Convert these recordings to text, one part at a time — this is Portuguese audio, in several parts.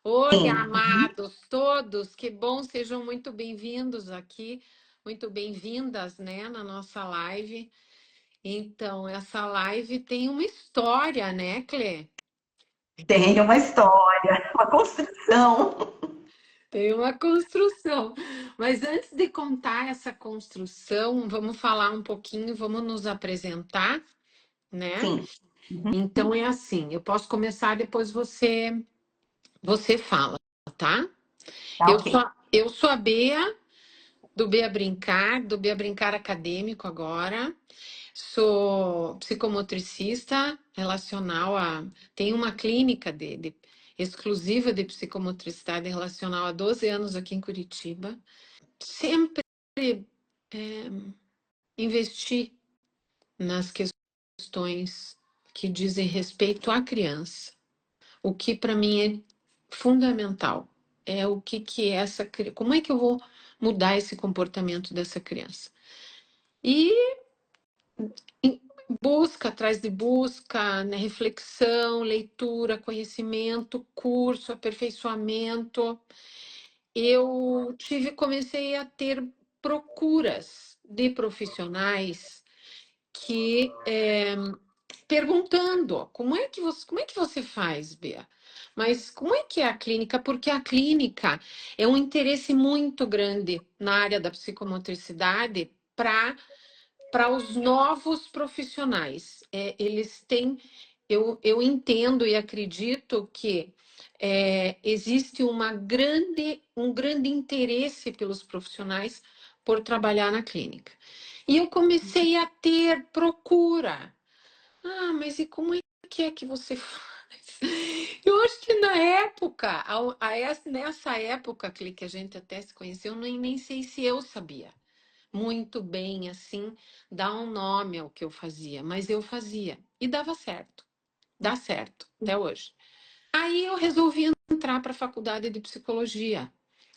Oi, Uhum. amados todos, que bom, sejam muito bem-vindos aqui, muito bem-vindas, né, na nossa live. Então, essa live tem uma história, né, Clê? Tem uma história, uma construção. Tem uma construção. Mas antes de contar essa construção, vamos falar um pouquinho, vamos nos apresentar, né? Sim. Uhum. Então é assim, eu posso começar, depois você fala, tá? Tá Eu ok. sou, eu sou a Bea, do Bea Brincar Acadêmico agora. Sou psicomotricista relacional tenho uma clínica exclusiva de psicomotricidade relacional há 12 anos aqui em Curitiba. Sempre investi nas questões que dizem respeito à criança. O que para mim é fundamental é o que é como é que eu vou mudar esse comportamento dessa criança. E busca atrás de busca, né, reflexão, leitura, conhecimento, curso, aperfeiçoamento. Comecei a ter procuras de profissionais que perguntando como é que você faz, Bea? Mas como é que é a clínica? Porque a clínica é um interesse muito grande na área da psicomotricidade para os novos profissionais. Eles têm, eu entendo e acredito que existe um grande interesse pelos profissionais por trabalhar na clínica. E eu comecei a ter procura. Ah, mas e como é que você faz? Eu acho que na época, nessa época que a gente até se conheceu, nem sei se eu sabia muito bem, assim, dar um nome ao que eu fazia, mas eu fazia e dava certo, dá certo até hoje. Aí eu resolvi entrar para a faculdade de psicologia.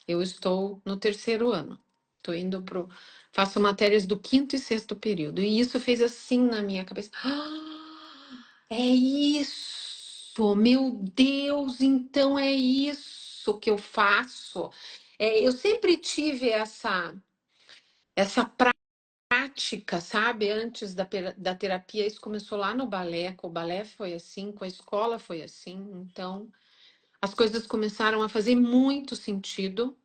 Eu estou no terceiro ano, estou indo faço matérias do quinto e sexto período, e isso fez assim na minha cabeça. É isso, meu Deus, então é isso que eu faço. Eu sempre tive essa prática, sabe? Antes da terapia, isso começou lá no balé, com o balé foi assim, com a escola foi assim. Então, as coisas começaram a fazer muito sentido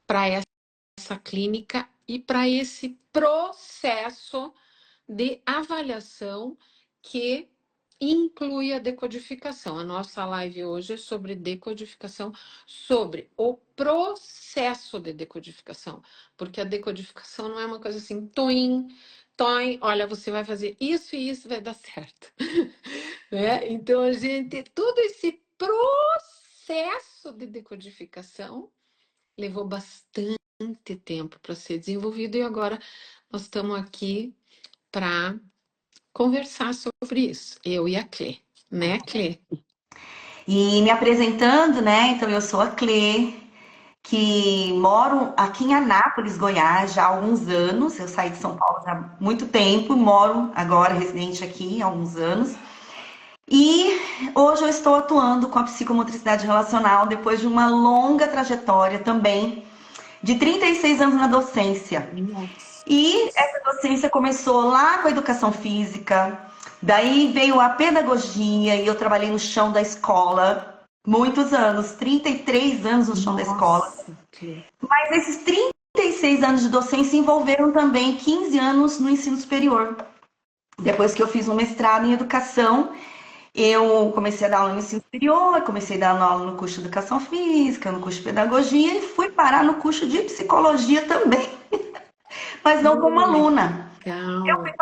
para essa clínica e para esse processo de avaliação que inclui a decodificação. A nossa live hoje é sobre decodificação, sobre o processo de decodificação, porque a decodificação não é uma coisa assim, toim, toim, olha, você vai fazer isso e isso vai dar certo. Né? Então, a gente, todo esse processo de decodificação levou bastante tempo para ser desenvolvido e agora nós estamos aqui para conversar sobre isso, eu e a Clê, né, Clê? E me apresentando, né? Então, eu sou a Clê, que moro aqui em Anápolis, Goiás, já há alguns anos. Eu saí de São Paulo já há muito tempo, moro agora residente aqui há alguns anos. E hoje eu estou atuando com a psicomotricidade relacional depois de uma longa trajetória também de 36 anos na docência. Nossa. E essa docência começou lá com a educação física, daí veio a pedagogia e eu trabalhei no chão da escola muitos anos, 33 anos no chão da escola. Nossa, Clê. Mas esses 36 anos de docência envolveram também 15 anos no ensino superior. Depois que eu fiz um mestrado em educação, eu comecei a dar aula no ensino superior, comecei a dar aula no curso de educação física, no curso de pedagogia e fui parar no curso de psicologia também, mas não como aluna. Eu fui Legal.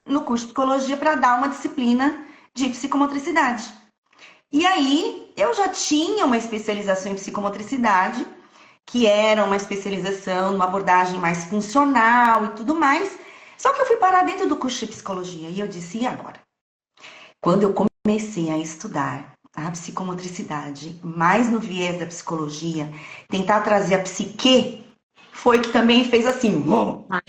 no curso de psicologia para dar uma disciplina de psicomotricidade. E aí eu já tinha uma especialização em psicomotricidade, que era uma especialização, uma abordagem mais funcional e tudo mais. Só que eu fui parar dentro do curso de psicologia e eu disse, e agora? Quando eu comecei a estudar a psicomotricidade, mais no viés da psicologia, tentar trazer a psique, foi que também fez assim. Mas,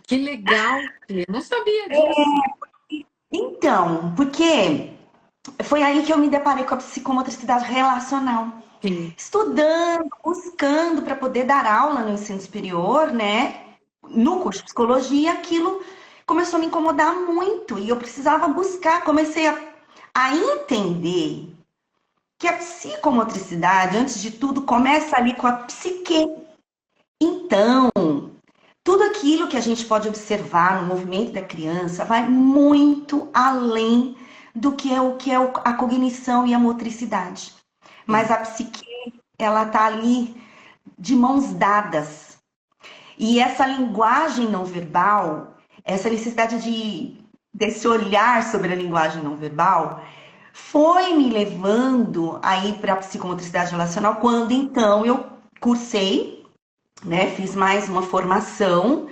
que legal, Clê. Não sabia disso. Então, porque foi aí que eu me deparei com a psicomotricidade relacional. Sim. Estudando, buscando para poder dar aula no ensino superior, né? No curso de psicologia, aquilo começou a me incomodar muito e eu precisava buscar, comecei a entender que a psicomotricidade, antes de tudo, começa ali com a psique. Então, tudo aquilo que a gente pode observar no movimento da criança vai muito além do que é a cognição e a motricidade. Mas Sim. a psique, ela tá ali de mãos dadas. E essa linguagem não verbal, essa necessidade desse olhar sobre a linguagem não verbal, foi me levando aí para a psicomotricidade relacional quando então eu cursei, né, fiz uma formação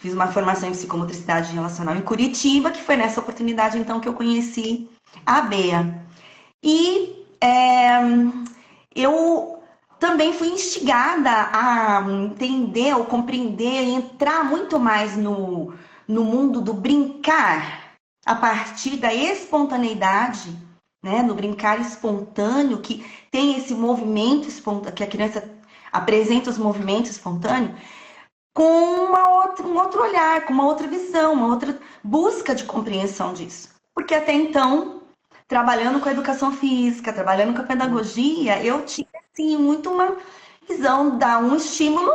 em psicomotricidade relacional em Curitiba, que foi nessa oportunidade então que eu conheci a Bea. E eu também fui instigada a entender, ou compreender, entrar muito mais no mundo do brincar, a partir da espontaneidade, né? No brincar espontâneo, que tem esse movimento espontâneo, que a criança apresenta os movimentos espontâneos, com um outro olhar, com uma outra visão, uma outra busca de compreensão disso. Porque até então, trabalhando com a educação física, trabalhando com a pedagogia, eu tinha assim, muito uma visão, dar um estímulo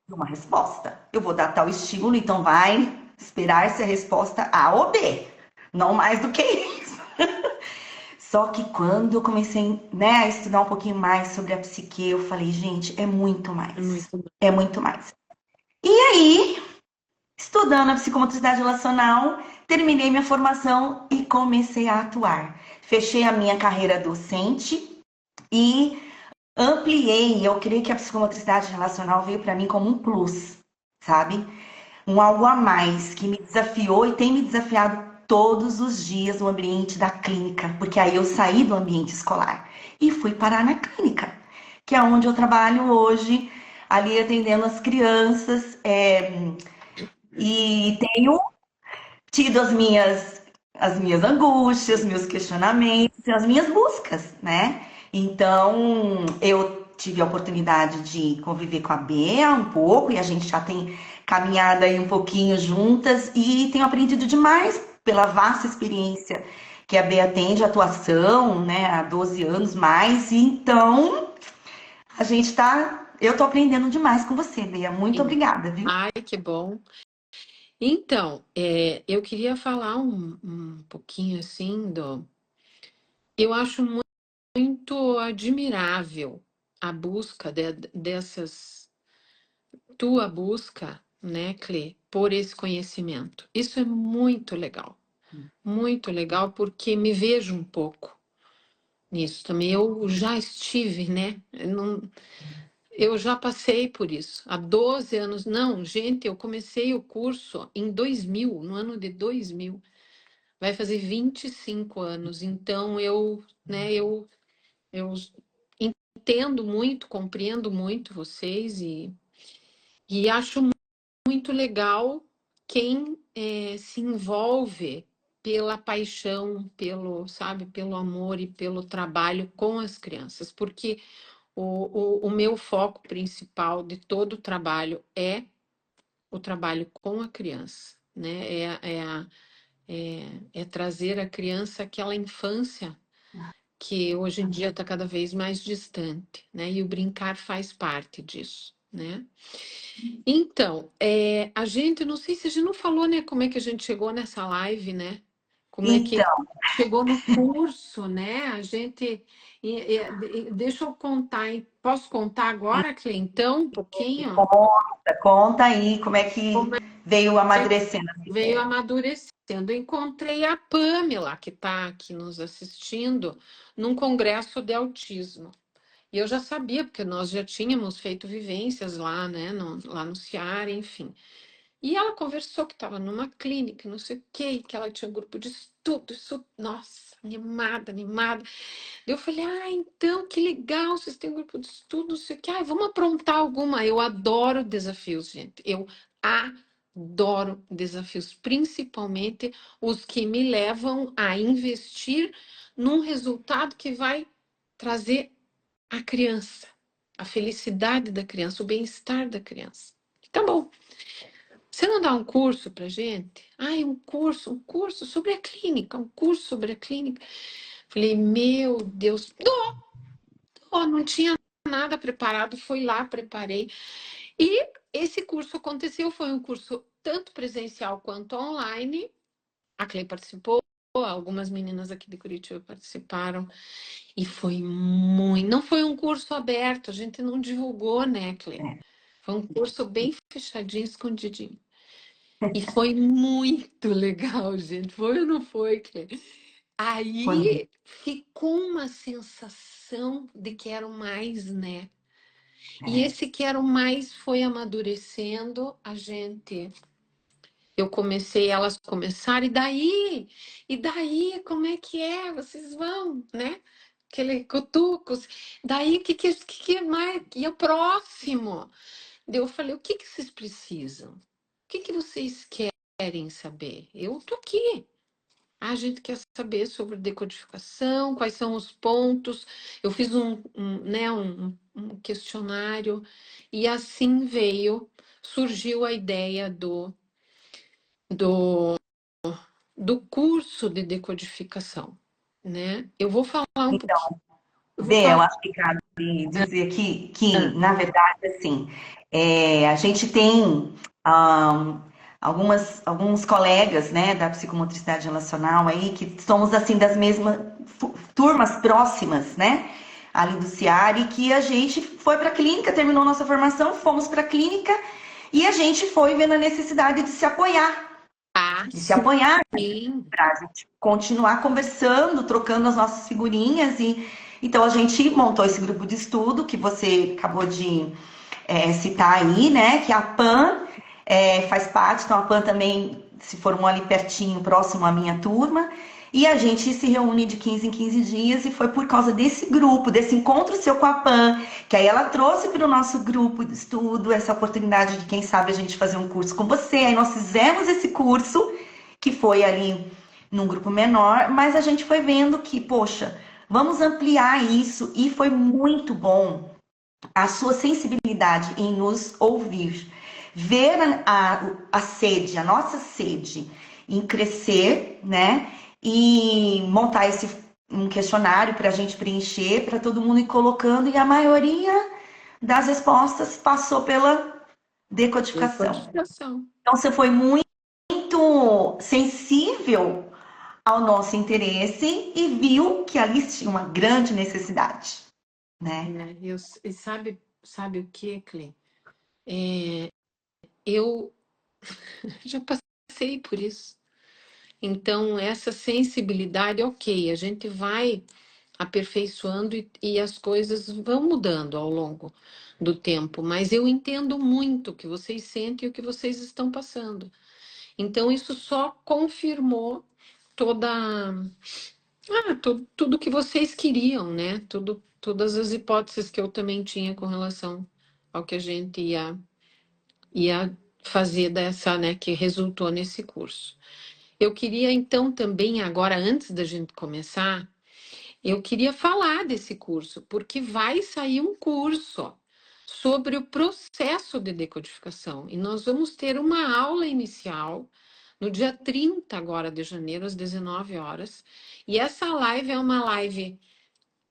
e uma resposta. Eu vou dar tal estímulo, então vai esperar-se a resposta A ou B. Não mais do que isso. Só que quando eu comecei, né, a estudar um pouquinho mais sobre a psique, eu falei, gente, é muito É mais. muito bom. É muito mais. E aí, estudando a psicomotricidade relacional, terminei minha formação e comecei a atuar. Fechei a minha carreira docente e ampliei. Eu creio que a psicomotricidade relacional veio para mim como um plus, sabe? Um algo a mais que me desafiou e tem me desafiado todos os dias no ambiente da clínica, porque aí eu saí do ambiente escolar e fui parar na clínica, que é onde eu trabalho hoje, ali atendendo as crianças. E tenho tido as minhas angústias, meus questionamentos, as minhas buscas, né? Então, eu tive a oportunidade de conviver com a Bea um pouco, e a gente já tem caminhado aí um pouquinho juntas, e tenho aprendido demais pela vasta experiência que a Bea tem de atuação, né, há 12 anos mais, e então eu tô aprendendo demais com você, Bea. Muito Sim. obrigada, viu? Ai, que bom. Então, eu queria falar um pouquinho assim do. Eu acho muito admirável a busca dessas. Tua busca, né, Clê, por esse conhecimento. Isso é muito legal, porque me vejo um pouco nisso também. Eu já estive, né? Eu já passei por isso. Há 12 anos. Não, gente, eu comecei o curso em 2000, no ano de 2000. Vai fazer 25 anos. Então, eu entendo muito, compreendo muito vocês e acho muito legal quem se envolve pela paixão, sabe, pelo amor e pelo trabalho com as crianças, porque o meu foco principal de todo o trabalho é o trabalho com a criança, né? É trazer a criança àquela infância que hoje em dia está cada vez mais distante, né? E o brincar faz parte disso, né? Então, a gente, não sei se a gente não falou, né, como é que a gente chegou nessa live, né? Como é que Então, chegou no curso, né? A gente, deixa eu contar, hein? Posso contar agora, Clê, então, um pouquinho? conta aí como é que Como veio é que amadurecendo essa veio ideia. amadurecendo. Eu encontrei a Pamela, que está aqui nos assistindo, num congresso de autismo. E eu já sabia, porque nós já tínhamos feito vivências lá, né, lá no Ceará, enfim. E ela conversou que estava numa clínica, não sei o quê, que ela tinha um grupo de estudo, isso, nossa, animada, animada. Eu falei, então, que legal, vocês têm um grupo de estudo, não sei o quê. Vamos aprontar alguma. Eu adoro desafios, gente. Eu adoro desafios, principalmente os que me levam a investir num resultado que vai trazer a criança, a felicidade da criança, o bem-estar da criança. Tá bom. Você não dá um curso pra gente? Ai, um curso sobre a clínica, um curso sobre a clínica. Falei, meu Deus, não tinha nada preparado, fui lá, preparei. E esse curso aconteceu, foi um curso tanto presencial quanto online. A Clê participou, algumas meninas aqui de Curitiba participaram. E foi muito. Não foi um curso aberto, a gente não divulgou, né, Clê? Foi um curso bem fechadinho, escondidinho. E foi muito legal, gente. Foi ou não foi, Clê? Foi muito. Aí ficou uma sensação de quero mais, né? E É, esse quero mais foi amadurecendo a gente. Eu comecei, elas começaram, e daí, como é que é? Vocês vão, né? Aquele cutucos. Daí, o que mais? E o próximo? Daí eu falei, o que que vocês precisam? O que que vocês querem saber? Eu tô aqui. A gente quer saber sobre decodificação, quais são os pontos. Eu fiz um questionário e assim surgiu a ideia do, do curso de decodificação, né? Eu vou falar um pouquinho. Eu vou Eu falar. acho que cabe dizer que na verdade, assim, a gente tem alguns colegas, né, da psicomotricidade relacional aí, que somos, assim, das mesmas turmas próximas, né, ali do CIAR, e que a gente foi para a clínica, terminou nossa formação, fomos para a clínica, e a gente foi vendo a necessidade Ah, de se apoiar, sim. para a gente continuar conversando, trocando as nossas figurinhas. E então a gente montou esse grupo de estudo que você acabou de citar aí, né? Que a PAN faz parte, então a PAN também se formou ali pertinho, próximo à minha turma. E a gente se reúne de 15 em 15 dias, e foi por causa desse grupo, desse encontro seu com a PAN, que aí ela trouxe para o nosso grupo de estudo essa oportunidade de, quem sabe, a gente fazer um curso com você. Aí nós fizemos esse curso, que foi ali num grupo menor, mas a gente foi vendo que, poxa, vamos ampliar isso, e foi muito bom a sua sensibilidade em nos ouvir, ver a sede, a nossa sede em crescer, né? E montar um questionário para a gente preencher, para todo mundo ir colocando, e a maioria das respostas passou pela decodificação. Decodificação. Então você foi muito sensível ao nosso interesse e viu que ali tinha uma grande necessidade, né? E sabe o que, Clê? Eu já passei por isso. Então, essa sensibilidade, ok, a gente vai aperfeiçoando e as coisas vão mudando ao longo do tempo, mas eu entendo muito o que vocês sentem e o que vocês estão passando. Então, isso só confirmou tudo que vocês queriam, né? Todas as hipóteses que eu também tinha com relação ao que a gente ia fazer dessa, né, que resultou nesse curso. Eu queria então também agora, antes da gente começar, eu queria falar desse curso, porque vai sair um curso sobre o processo de decodificação. E nós vamos ter uma aula inicial no dia 30 agora de janeiro, às 19 horas. E essa live é uma live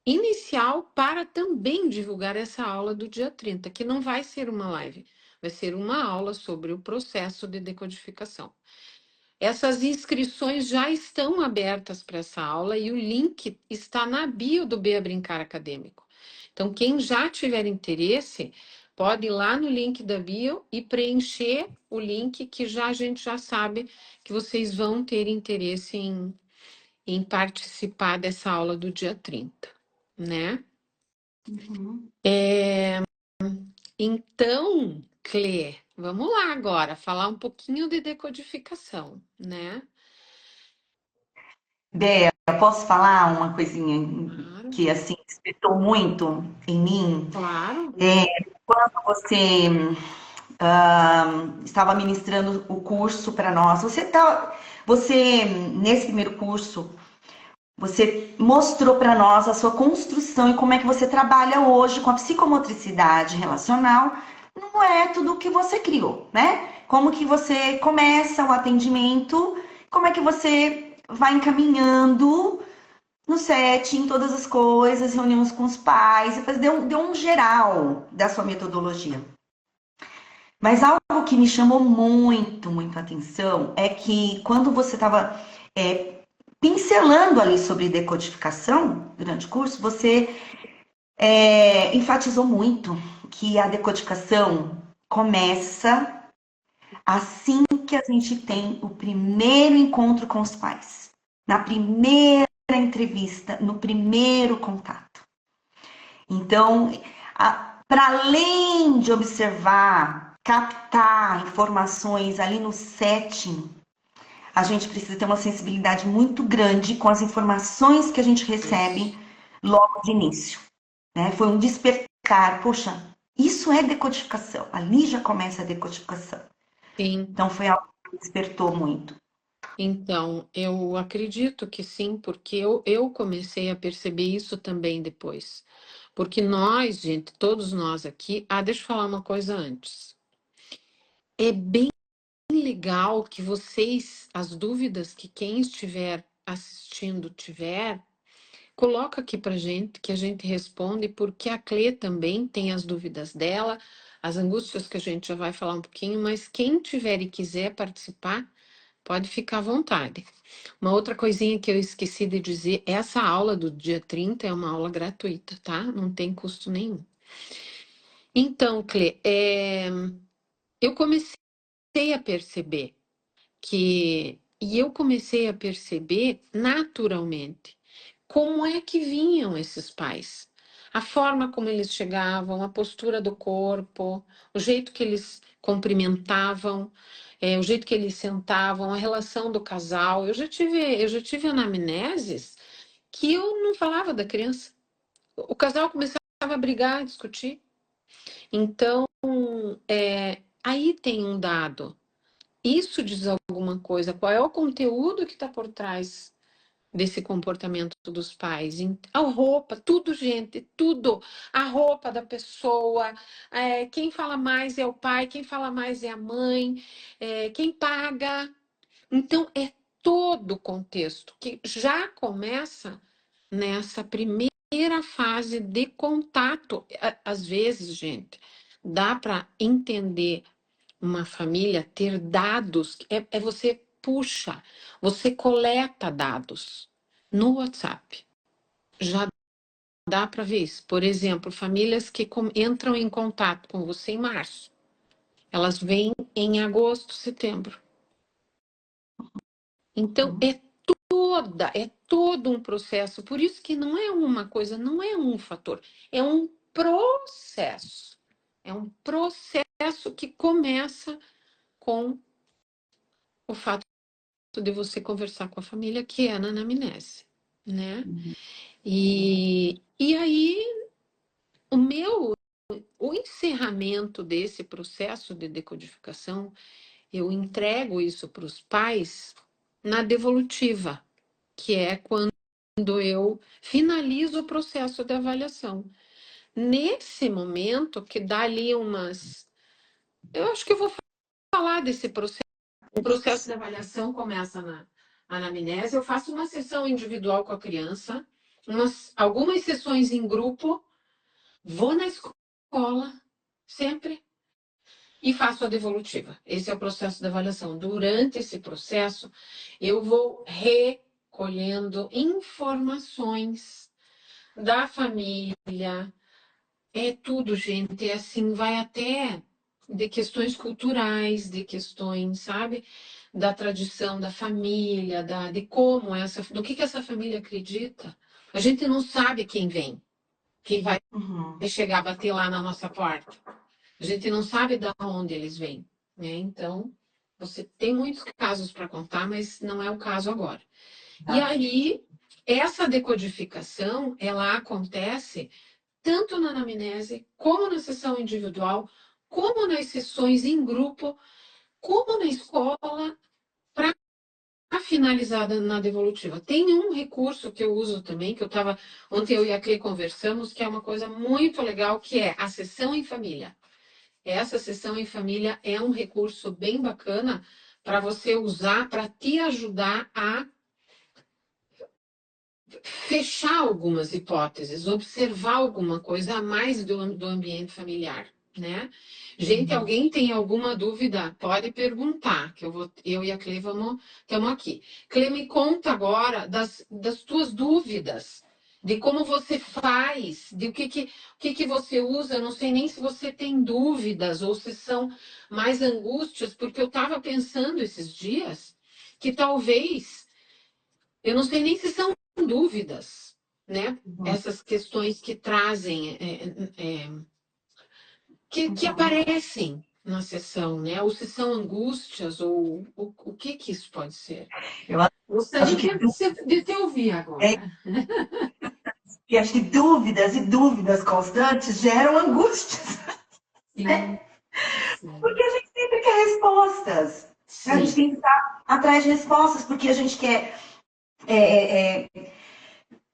inicial para também divulgar essa aula do dia 30, que não vai ser uma live, vai ser uma aula sobre o processo de decodificação. Essas inscrições já estão abertas para essa aula e o link está na bio do Bea Brincar Acadêmico. Então, quem já tiver interesse, pode ir lá no link da bio e preencher o link, que a gente já sabe que vocês vão ter interesse em participar dessa aula do dia 30, né? Uhum. Então, Clê, vamos lá agora, falar um pouquinho de decodificação, né? Bea, eu posso falar uma coisinha Claro, que, assim, despertou muito em mim? claro. Quando você estava ministrando o curso para nós, você, nesse primeiro curso, Você mostrou para nós a sua construção e como é que você trabalha hoje com a psicomotricidade relacional no método que você criou, né? Como que você começa o atendimento, como é que você vai encaminhando no setting, todas as coisas, reuniões com os pais, depois deu um geral da sua metodologia. Mas algo que me chamou muito a atenção é que quando você estava pincelando ali sobre decodificação durante o curso, você enfatizou muito que a decodificação começa assim que a gente tem o primeiro encontro com os pais, na primeira entrevista, no primeiro contato. Então, para além de observar, captar informações ali no setting, a gente precisa ter uma sensibilidade muito grande com as informações que a gente recebe logo de início. Né? Foi um despertar, poxa, isso é decodificação, ali já começa a decodificação. Sim. Então foi algo que despertou muito. Então, eu acredito que sim, porque eu comecei a perceber isso também depois. Porque nós, gente, todos nós aqui... deixa eu falar uma coisa antes. É bem legal que vocês, as dúvidas que quem estiver assistindo tiver, coloca aqui pra gente, que a gente responde, porque a Clê também tem as dúvidas dela, as angústias que a gente já vai falar um pouquinho, mas quem tiver e quiser participar, pode ficar à vontade. Uma outra coisinha que eu esqueci de dizer, essa aula do dia 30 é uma aula gratuita, tá? Não tem custo nenhum. Então, Clê, eu comecei a perceber e eu comecei a perceber naturalmente como é que vinham esses pais. A forma como eles chegavam, a postura do corpo, o jeito que eles cumprimentavam, o jeito que eles sentavam, a relação do casal. Eu já tive anamneses que eu não falava da criança. O casal começava a brigar, a discutir. Então, aí tem um dado. Isso diz alguma coisa. Qual é o conteúdo que está por trás desse comportamento dos pais? A roupa, tudo, gente, tudo. A roupa da pessoa. Quem fala mais é o pai, quem fala mais é a mãe, quem paga. Então, é todo o contexto que já começa nessa primeira fase de contato. Às vezes, gente, dá para entender uma família, ter dados, você puxa, você coleta dados no WhatsApp. Já dá para ver isso. Por exemplo, famílias que entram em contato com você em março, elas vêm em agosto, setembro. Então, é todo um processo. Por isso que não é uma coisa, não é um fator, é um processo. É um processo que começa com o fato de você conversar com a família, que é na anamnese, né? E aí, o encerramento desse processo de decodificação, eu entrego isso para os pais na devolutiva, que é quando eu finalizo o processo de avaliação. Nesse momento, que dá ali eu acho que eu vou falar desse processo. O processo de avaliação começa na anamnese. Eu faço uma sessão individual com a criança, algumas sessões em grupo, vou na escola, sempre, e faço a devolutiva. Esse é o processo de avaliação. Durante esse processo, eu vou recolhendo informações da família. É tudo, gente. É assim, vai até de questões culturais, de questões, sabe? Da tradição da família, de como do que essa família acredita. A gente não sabe quem vem, quem vai chegar a bater lá na nossa porta. A gente não sabe de onde eles vêm, né? Então, você tem muitos casos para contar, mas não é o caso agora. E aí, essa decodificação, ela acontece tanto na anamnese, como na sessão individual, como nas sessões em grupo, como na escola, para finalizada na devolutiva. Tem um recurso que eu uso também, que ontem eu e a Clê conversamos, que é uma coisa muito legal, que é a sessão em família. Essa sessão em família é um recurso bem bacana para você usar para te ajudar a fechar algumas hipóteses, observar alguma coisa a mais do ambiente familiar, né? Gente, alguém tem alguma dúvida? Pode perguntar, que eu e a Clê estamos aqui. Clê, me conta agora das tuas dúvidas, de como você faz, de o que você usa. Eu não sei nem se você tem dúvidas ou se são mais angústias, porque eu estava pensando esses dias que talvez, eu não sei nem se são dúvidas, né? Essas questões que trazem, que aparecem na sessão, né? Ou se são angústias, ou o que isso pode ser? Eu Gostaria acho que, de te ouvir agora. acho que dúvidas e dúvidas constantes geram angústias. Sim, sim, Porque a gente sempre quer respostas. A gente sim. tem que estar atrás de respostas, porque a gente quer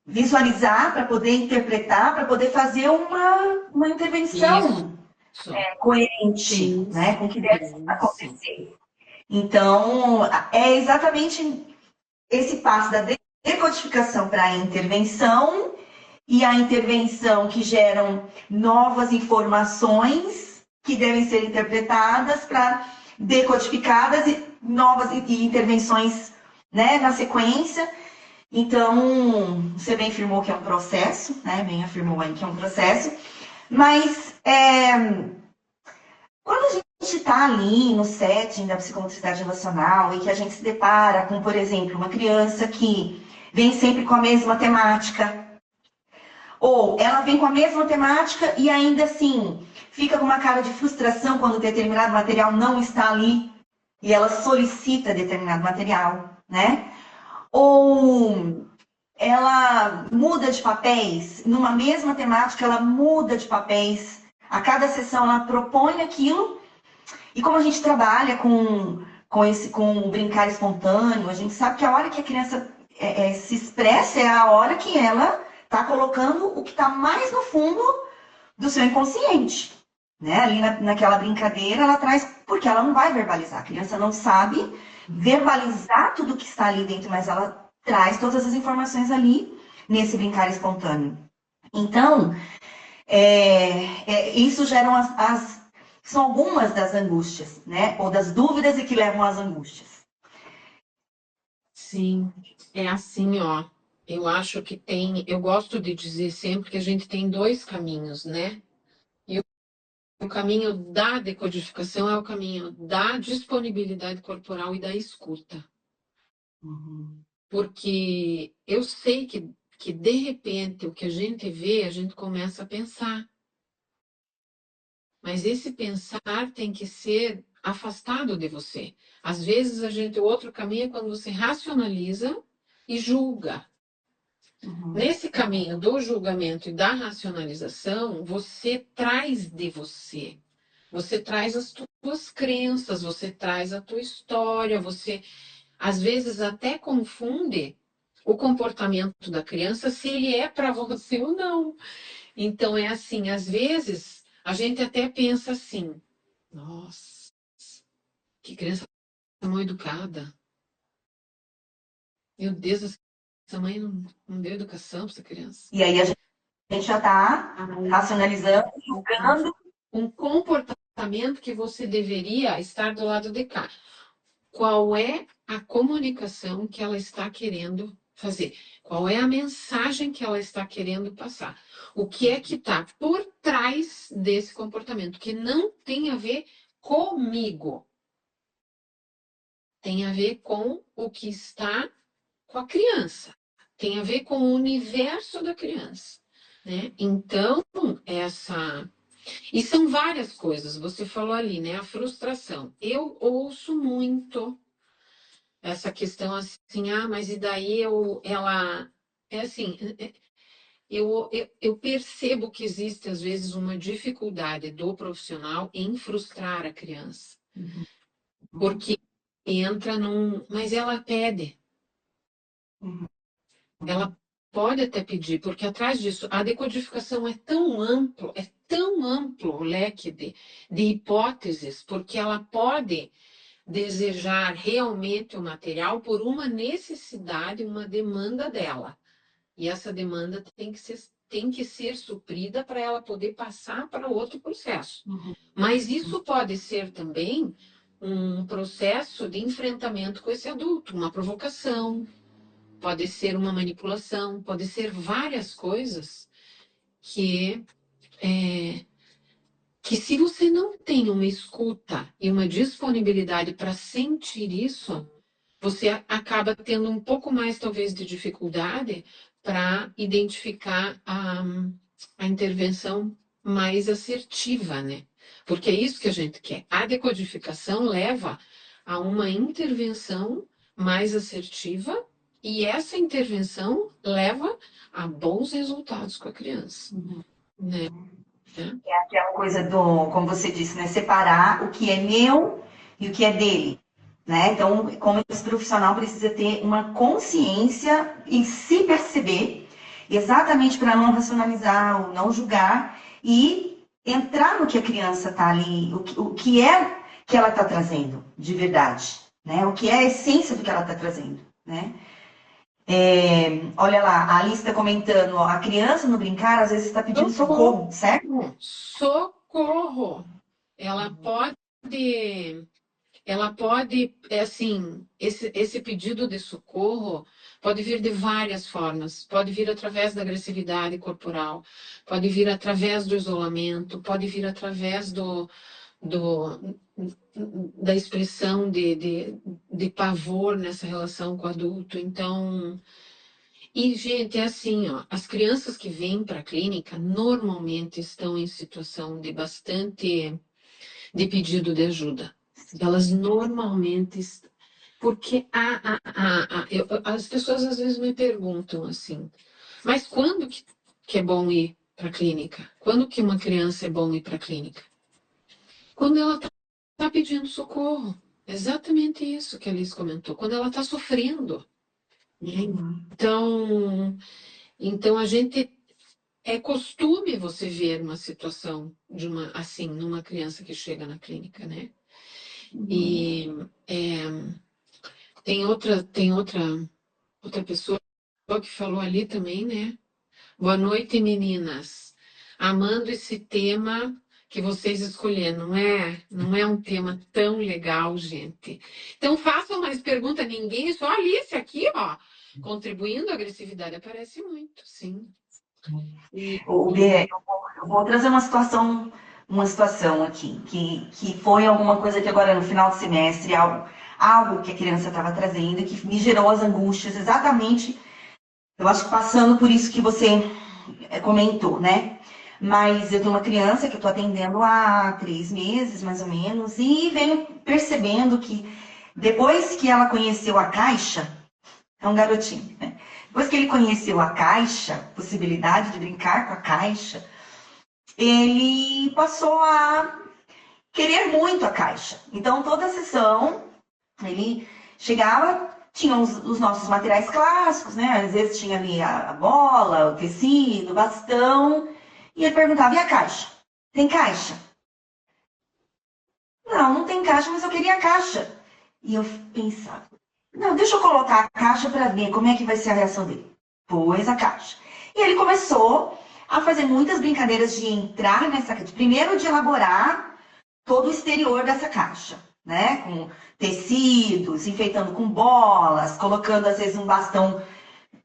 visualizar para poder interpretar, para poder fazer uma Isso, intervenção isso. coerente, né, Isso, com o que deve isso. acontecer. Então, é exatamente esse passo da decodificação para a intervenção e a intervenção que geram novas informações que devem ser interpretadas para decodificadas e novas intervenções, né, na sequência. Então, você bem afirmou que é um processo, né? Bem afirmou aí que é um processo, mas quando a gente está ali no setting da psicomotricidade relacional e que a gente se depara com, por exemplo, uma criança que vem sempre com a mesma temática, ou ela vem com a mesma temática e ainda assim fica com uma cara de frustração quando determinado material não está ali e ela solicita determinado material, né? Ou ela muda de papéis, numa mesma temática, ela muda de papéis. A cada sessão ela propõe aquilo. E como a gente trabalha com o brincar espontâneo, a gente sabe que a hora que a criança se expressa é a hora que ela está colocando o que está mais no fundo do seu inconsciente. Né? Ali naquela brincadeira, ela traz, porque ela não vai verbalizar. A criança não sabe verbalizar tudo que está ali dentro, mas ela traz todas as informações ali nesse brincar espontâneo. Então, isso geram são algumas das angústias, né? Ou das dúvidas e que levam às angústias. Sim, é assim, ó. Eu acho que eu gosto de dizer sempre que a gente tem dois caminhos, né? O caminho da decodificação é o caminho da disponibilidade corporal e da escuta. Uhum. Porque eu sei que de repente o que a gente vê, a gente começa a pensar. Mas esse pensar tem que ser afastado de você. Às vezes o outro caminho é quando você racionaliza e julga. Nesse caminho do julgamento e da racionalização, você traz de você. Você traz as tuas crenças, você traz a tua história, você às vezes até confunde o comportamento da criança se ele é para você ou não. Então é assim, às vezes a gente até pensa assim: nossa, que criança mal educada. Meu Deus, essa mãe não deu educação para essa criança. E aí a gente já está racionalizando, julgando. Um comportamento que você deveria estar do lado de cá. Qual é a comunicação que ela está querendo fazer? Qual é a mensagem que ela está querendo passar? O que é que está por trás desse comportamento que não tem a ver comigo? Tem a ver com o que está com a criança. Tem a ver com o universo da criança, né? Então, essa e são várias coisas. Você falou ali, né? A frustração. Eu ouço muito essa questão assim, mas e daí ela é assim, eu percebo que existe às vezes uma dificuldade do profissional em frustrar a criança, porque entra num... Mas ela pede. Uhum. Ela pode até pedir, porque atrás disso, a decodificação é tão amplo o leque de hipóteses, porque ela pode desejar realmente o material por uma necessidade, uma demanda dela. E essa demanda tem que ser suprida para ela poder passar para outro processo. Uhum. Mas isso pode ser também um processo de enfrentamento com esse adulto, uma provocação, pode ser uma manipulação, pode ser várias coisas que, que se você não tem uma escuta e uma disponibilidade para sentir isso, você acaba tendo um pouco mais, talvez, de dificuldade para identificar a intervenção mais assertiva, né? Porque é isso que a gente quer. A decodificação leva a uma intervenção mais assertiva e essa intervenção leva a bons resultados com a criança, né? É aquela coisa do, como você disse, né? Separar o que é meu e o que é dele. Né? Então, como esse profissional precisa ter uma consciência e se perceber, exatamente para não racionalizar ou não julgar, e entrar no que a criança está ali, o que é que ela está trazendo de verdade, né? O que é a essência do que ela está trazendo, né? Olha lá, a Alice está comentando, ó, a criança no brincar às vezes está pedindo socorro, certo? Socorro! Ela pode, assim, esse pedido de socorro pode vir de várias formas. Pode vir através da agressividade corporal, pode vir através do isolamento, pode vir através do, da expressão de pavor nessa relação com o adulto. Então, e, gente, é assim, ó, as crianças que vêm para a clínica normalmente estão em situação de bastante de pedido de ajuda. Elas normalmente porque as pessoas às vezes me perguntam assim, mas quando que é bom ir para a clínica? Quando que uma criança é bom ir para a clínica? Quando ela está pedindo socorro. Exatamente isso que a Liz comentou. Quando ela está sofrendo. Então a gente é costume você ver uma situação de uma assim numa criança que chega na clínica, né? E tem outra pessoa que falou ali também, né? Boa noite, meninas. Amando esse tema que vocês escolheram, não é um tema tão legal, gente. Então façam mais perguntas, ninguém, só a Alice aqui, ó, contribuindo, a agressividade aparece muito, sim. O B, eu vou trazer uma situação aqui, que foi alguma coisa que agora no final do semestre, algo que a criança estava trazendo, que me gerou as angústias, exatamente, eu acho que passando por isso que você comentou, né? Mas eu tenho uma criança que eu estou atendendo há 3 meses, mais ou menos, e venho percebendo que depois que ela conheceu a caixa, é um garotinho, né? Depois que ele conheceu a caixa, possibilidade de brincar com a caixa, ele passou a querer muito a caixa. Então, toda a sessão, ele chegava, tinha os nossos materiais clássicos, né? Às vezes tinha ali a bola, o tecido, o bastão, e ele perguntava, e a caixa? Tem caixa? Não, não tem caixa, mas eu queria a caixa. E eu pensava, não, deixa eu colocar a caixa para ver como é que vai ser a reação dele. Pôs a caixa. E ele começou a fazer muitas brincadeiras de entrar nessa caixa. Primeiro de elaborar todo o exterior dessa caixa, né? Com tecidos, enfeitando com bolas, colocando às vezes um bastão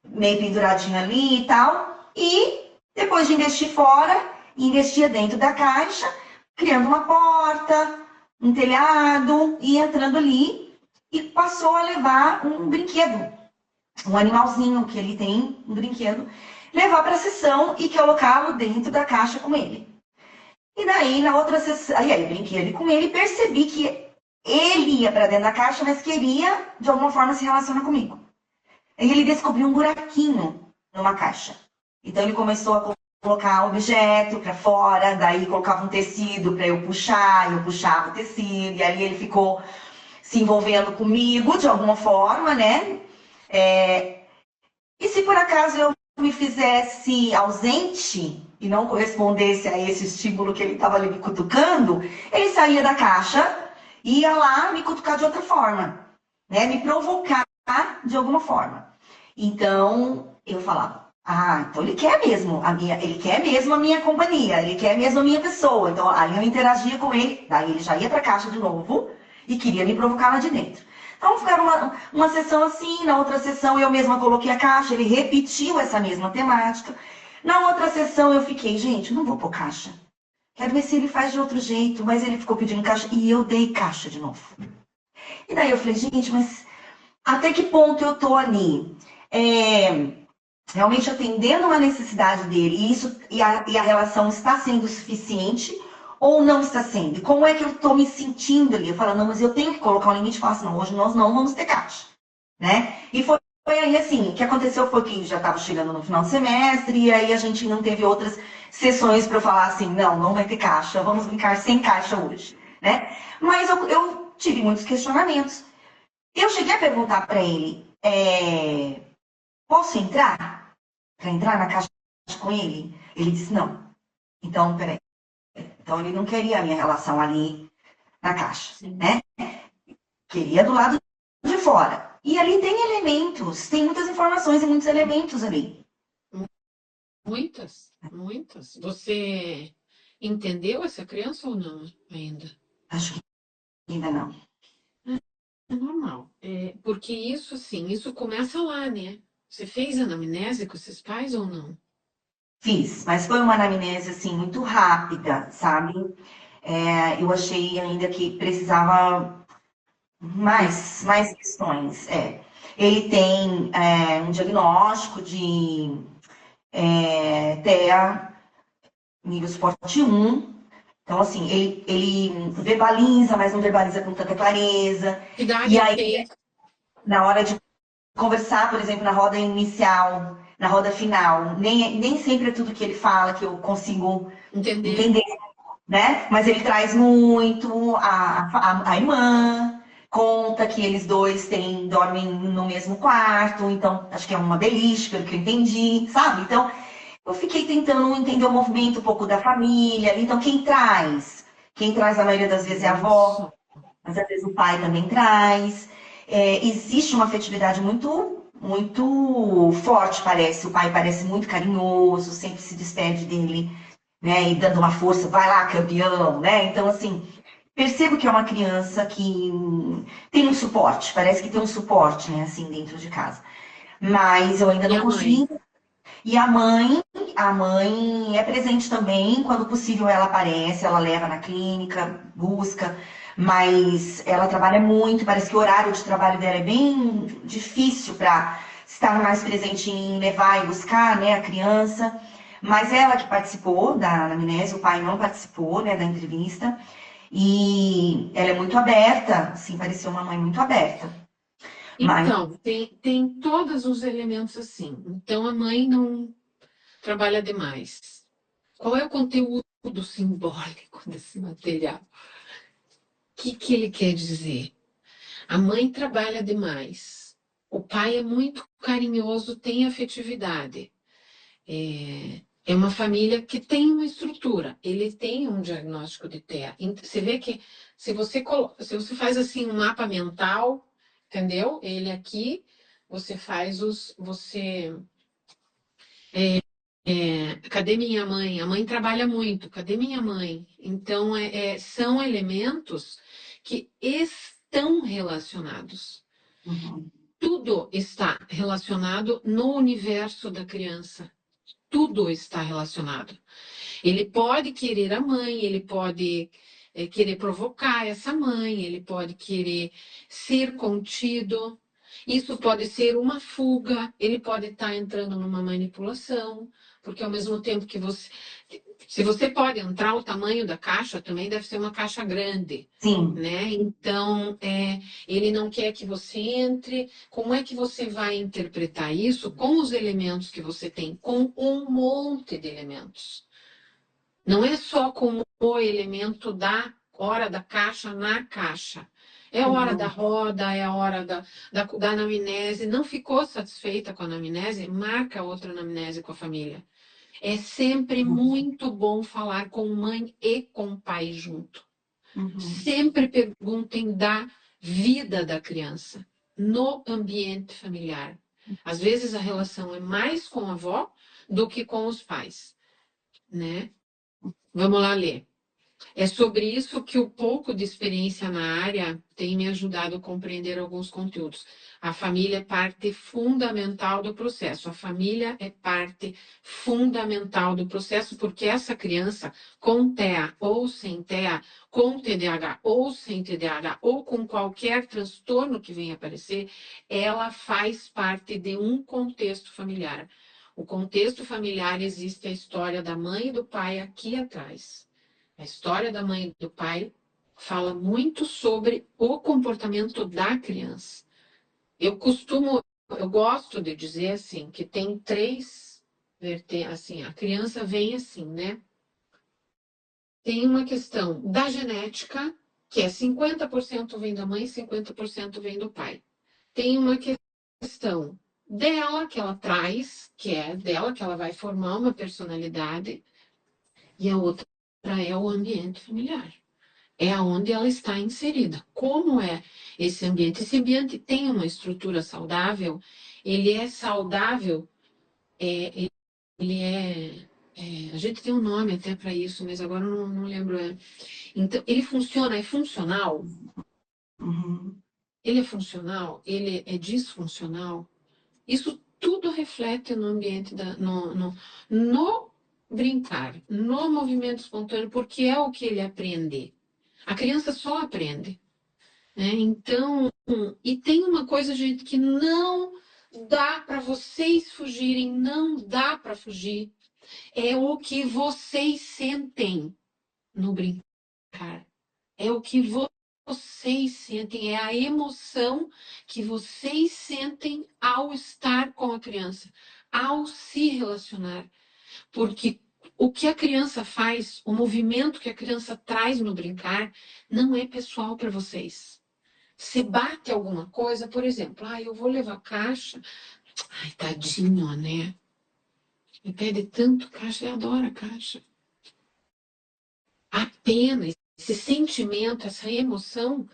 meio penduradinho ali e tal. E depois de investir fora, investia dentro da caixa, criando uma porta, um telhado, e entrando ali, e passou a levar um brinquedo, um animalzinho que ele tem, um brinquedo, levar para a sessão e colocá-lo dentro da caixa com ele. E daí, na outra sessão, aí eu brinquei com ele e percebi que ele ia para dentro da caixa, mas queria, de alguma forma, se relacionar comigo. Aí ele descobriu um buraquinho numa caixa. Então ele começou a colocar o objeto para fora, daí colocava um tecido para eu puxava o tecido, e ali ele ficou se envolvendo comigo de alguma forma, né? E se por acaso eu me fizesse ausente e não correspondesse a esse estímulo que ele estava ali me cutucando, ele saía da caixa e ia lá me cutucar de outra forma, né? Me provocar de alguma forma. Então, eu falava, então ele quer mesmo a minha companhia, ele quer mesmo a minha pessoa. Então, aí eu interagia com ele, daí ele já ia para a caixa de novo e queria me provocar lá de dentro. Então, ficaram uma sessão assim, na outra sessão eu mesma coloquei a caixa, ele repetiu essa mesma temática. Na outra sessão eu fiquei, gente, não vou pôr caixa. Quero ver se ele faz de outro jeito, mas ele ficou pedindo caixa e eu dei caixa de novo. E daí eu falei, gente, mas até que ponto eu tô ali? Realmente atendendo uma necessidade dele e a relação está sendo suficiente ou não está sendo? Como é que eu estou me sentindo ali? Eu falo, não, mas eu tenho que colocar um limite e falar assim, não, hoje nós não vamos ter caixa, né? E foi aí assim, o que aconteceu foi que já estava chegando no final do semestre e aí a gente não teve outras sessões para eu falar assim, não vai ter caixa, vamos brincar sem caixa hoje, né? Mas eu tive muitos questionamentos. Eu cheguei a perguntar para ele, posso entrar? Para entrar na caixa com ele? Ele disse, não. Então, peraí. Então, ele não queria a minha relação ali na caixa, né? Queria do lado de fora. E ali tem elementos, tem muitas informações e muitos elementos ali. Muitas, muitas. Você entendeu essa criança ou não ainda? Acho que ainda não. É normal. Porque isso, assim, isso começa lá, né? Você fez anamnese com esses pais ou não? Fiz, mas foi uma anamnese, assim, muito rápida, sabe? Eu achei ainda que precisava mais questões. Ele tem um diagnóstico de TEA nível suporte 1. Então, assim, ele verbaliza, mas não verbaliza com tanta clareza. Que idade E ele aí, tem? na hora de conversar, por exemplo, na roda inicial, na roda final, nem sempre é tudo que ele fala que eu consigo Entender. entender, né? Mas ele traz muito a irmã, conta que eles dois dormem no mesmo quarto, então acho que é uma beliche, pelo que eu entendi, sabe? Então, eu fiquei tentando entender o movimento um pouco da família. Então, quem traz? Quem traz, a maioria das vezes, é a avó, Isso. mas às vezes o pai também traz. Existe uma afetividade muito, muito forte, parece. O pai parece muito carinhoso, sempre se despede dele, né? E dando uma força, vai lá, campeão, né? Então, assim, percebo que é uma criança que tem um suporte, parece que tem um suporte, né, assim, dentro de casa. Mas eu ainda E não a mãe? consegui. E a mãe é presente também, quando possível ela aparece, ela leva na clínica, busca, mas ela trabalha muito, parece que o horário de trabalho dela é bem difícil para estar mais presente em levar e buscar, né, a criança. Mas ela que participou da anamnese, o pai não participou, né, da entrevista, e ela é muito aberta, assim, pareceu uma mãe muito aberta. Mas, Então, tem todos os elementos assim. Então, a mãe não trabalha demais. Qual é o conteúdo simbólico desse material? O que ele quer dizer? A mãe trabalha demais. O pai é muito carinhoso, tem afetividade. É uma família que tem uma estrutura. Ele tem um diagnóstico de TEA. Você vê que se você faz assim um mapa mental, entendeu? Ele aqui, você faz cadê minha mãe? A mãe trabalha muito. Cadê minha mãe? Então, são elementos que estão relacionados. uhum, Tudo está relacionado no universo da criança. Tudo está relacionado. Ele pode querer a mãe, ele pode querer provocar essa mãe, ele pode querer ser contido. Isso pode ser uma fuga, ele pode estar entrando numa manipulação, porque ao mesmo tempo que você. Se você pode entrar, o tamanho da caixa também deve ser uma caixa grande, sim, né? Então, ele não quer que você entre. Como é que você vai interpretar isso com os elementos que você tem? Com um monte de elementos. Não é só com o elemento da hora da caixa na caixa. É a hora da roda, é a hora da anamnese. Não ficou satisfeita com a anamnese? Marca outra anamnese com a família. É sempre muito bom falar com mãe e com pai junto. Sempre perguntem da vida da criança no ambiente familiar. Às vezes a relação é mais com a avó do que com os pais, né? Vamos lá ler. É sobre isso que o pouco de experiência na área tem me ajudado a compreender alguns conteúdos. A família é parte fundamental do processo. A família é parte fundamental do processo, porque essa criança, com TEA ou sem TEA, com TDAH ou sem TDAH, ou com qualquer transtorno que venha aparecer, ela faz parte de um contexto familiar. O contexto familiar existe a história da mãe e do pai aqui atrás. A história da mãe e do pai fala muito sobre o comportamento da criança. Eu gosto de dizer assim, que tem três vertentes, assim, a criança vem assim, né? Tem uma questão da genética, que é 50% vem da mãe, 50% vem do pai. Tem uma questão dela, que ela traz, que é dela, que ela vai formar uma personalidade, e a outra é o ambiente familiar. É aonde ela está inserida. Como é esse ambiente? Esse ambiente tem uma estrutura saudável, ele é saudável, ele a gente tem um nome até para isso, mas agora não lembro. Então, ele funciona, é funcional? Ele é funcional? Ele é disfuncional? Isso tudo reflete no ambiente, no brincar, no movimento espontâneo, porque é o que ele aprende. A criança só aprende. Né? Então, e tem uma coisa, gente, que não dá para vocês fugirem, não dá para fugir. É o que vocês sentem no brincar. É o que vocês sentem, é a emoção que vocês sentem ao estar com a criança, ao se relacionar. Porque o que a criança faz, o movimento que a criança traz no brincar, não é pessoal para vocês. Você bate alguma coisa, por exemplo, eu vou levar caixa. Ai, tadinho, né? Me pede tanto caixa, ele adora caixa. A pena, esse sentimento, essa emoção,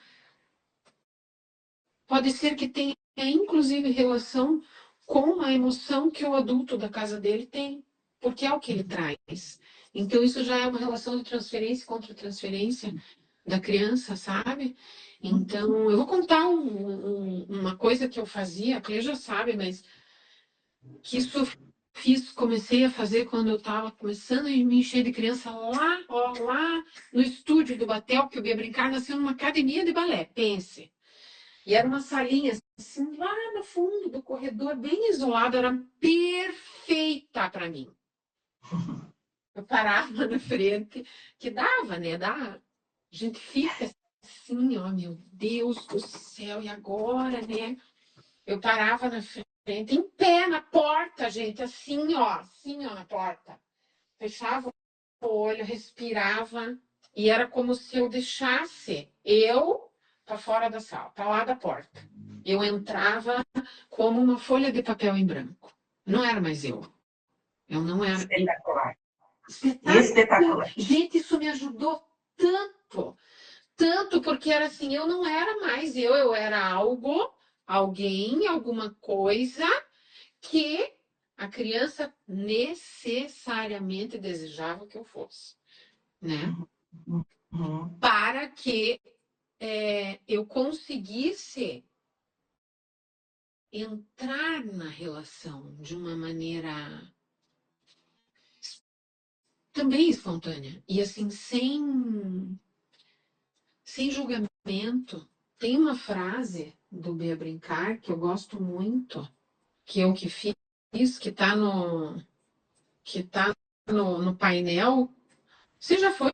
pode ser que tenha, inclusive, relação com a emoção que o adulto da casa dele tem, porque é o que ele traz. Então, isso já é uma relação de transferência contra transferência da criança, sabe? Então, eu vou contar uma coisa que eu fazia, a Clê já sabe, mas que isso comecei a fazer quando eu estava começando a me encher de criança lá no estúdio do Batel, que eu ia brincar, nasceu numa academia de balé, pense. E era uma salinha assim, lá no fundo do corredor, bem isolada, era perfeita para mim. Eu parava na frente, que dava, né? A gente fica assim, ó, meu Deus do céu, e agora, né? Eu parava na frente, em pé na porta, gente, assim, ó, na porta. Fechava o olho, respirava, e era como se eu deixasse eu para fora da sala, para lá da porta. Eu entrava como uma folha de papel em branco. Não era mais eu. Eu não era. Espetacular. Espetacular. Gente, isso me ajudou tanto. Tanto porque era assim, eu não era mais eu era algo, alguém, alguma coisa que a criança necessariamente desejava que eu fosse, né? Para que eu conseguisse entrar na relação de uma maneira também espontânea e assim sem julgamento. Tem uma frase do Bia Brincar que eu gosto muito, que eu que fiz, que está no painel. Você já foi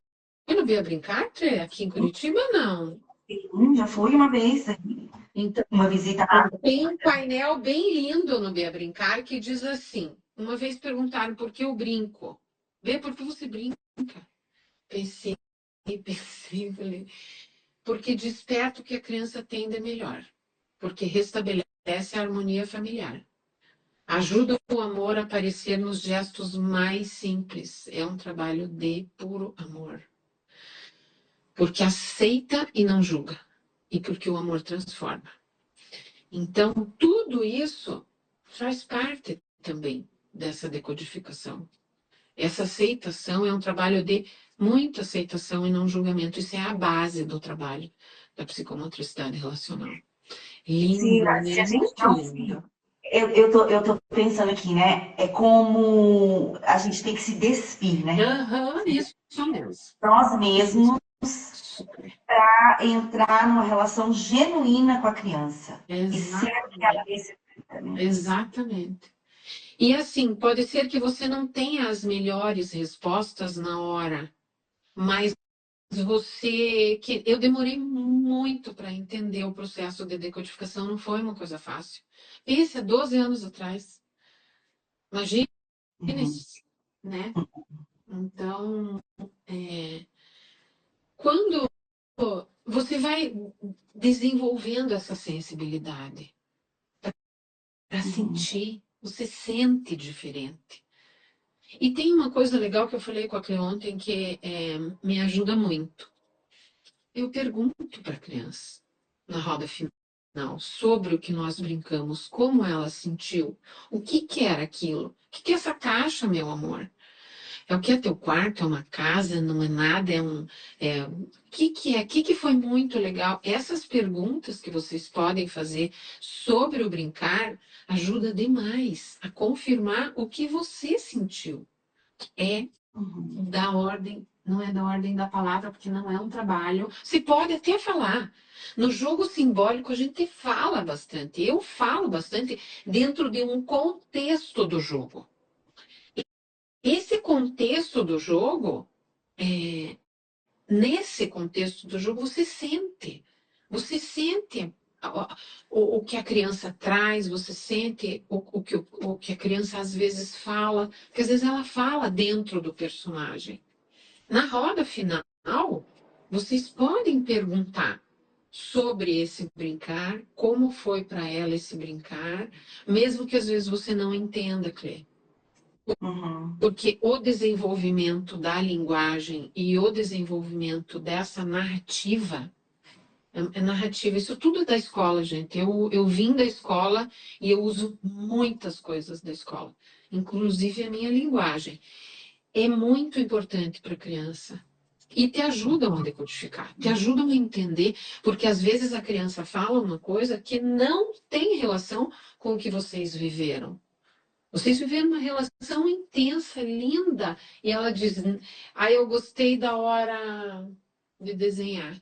no Bia Brincar, Trê, aqui em Curitiba? Não. Já fui uma vez, então, uma visita. Tem um painel bem lindo no Bia Brincar que diz assim, uma vez perguntaram por que eu brinco. Bia, por que você brinca? Pensei, e pensei, falei, porque desperta o que a criança tem de melhor, porque restabelece a harmonia familiar. Ajuda o amor a aparecer nos gestos mais simples. É um trabalho de puro amor. Porque aceita e não julga. E porque o amor transforma. Então, tudo isso faz parte também dessa decodificação. Essa aceitação é um trabalho de muita aceitação e não julgamento. Isso é a base do trabalho da psicomotricidade relacional. Lindo, Se a né? gente Muito não se. lindo. Eu tô pensando aqui, né? É como a gente tem que se despir, né? Aham, isso mesmo. Nós mesmos Super. para entrar numa relação genuína com a criança e ser aquela Exatamente. recíproca, né? Exatamente. E assim, pode ser que você não tenha as melhores respostas na hora, mas eu demorei muito para entender o processo de decodificação, não foi uma coisa fácil. Pense, há 12 anos atrás. Imagine Uhum, isso, né? Então, é, quando você vai desenvolvendo essa sensibilidade para uhum, sentir, você sente diferente. E tem uma coisa legal que eu falei com a Cleo ontem que me ajuda muito. Eu pergunto para a criança, na roda final, sobre o que nós brincamos, como ela sentiu, o que que era aquilo, o que que é essa caixa, meu amor? É o que é teu quarto? É uma casa? Não é nada? O que que é? O que que foi muito legal? Essas perguntas que vocês podem fazer sobre o brincar ajuda demais a confirmar o que você sentiu. É uhum. da ordem, não é da ordem da palavra, porque não é um trabalho. Se pode até falar. No jogo simbólico, a gente fala bastante. Eu falo bastante dentro de um contexto do jogo. Esse contexto do jogo, nesse contexto do jogo, você sente. Você sente o que a criança traz, você sente o que a criança às vezes fala, porque às vezes ela fala dentro do personagem. Na roda final, vocês podem perguntar sobre esse brincar, como foi para ela esse brincar, mesmo que às vezes você não entenda, Clê. Uhum. Porque o desenvolvimento da linguagem e o desenvolvimento dessa narrativa é narrativa. Isso tudo é da escola, gente. Eu vim da escola e eu uso muitas coisas da escola, inclusive a minha linguagem. É muito importante para a criança. E te ajudam a decodificar, te ajudam a entender, porque às vezes a criança fala uma coisa que não tem relação com o que vocês viveram. Vocês viveram uma relação intensa, linda, e ela diz: Ah, eu gostei da hora de desenhar.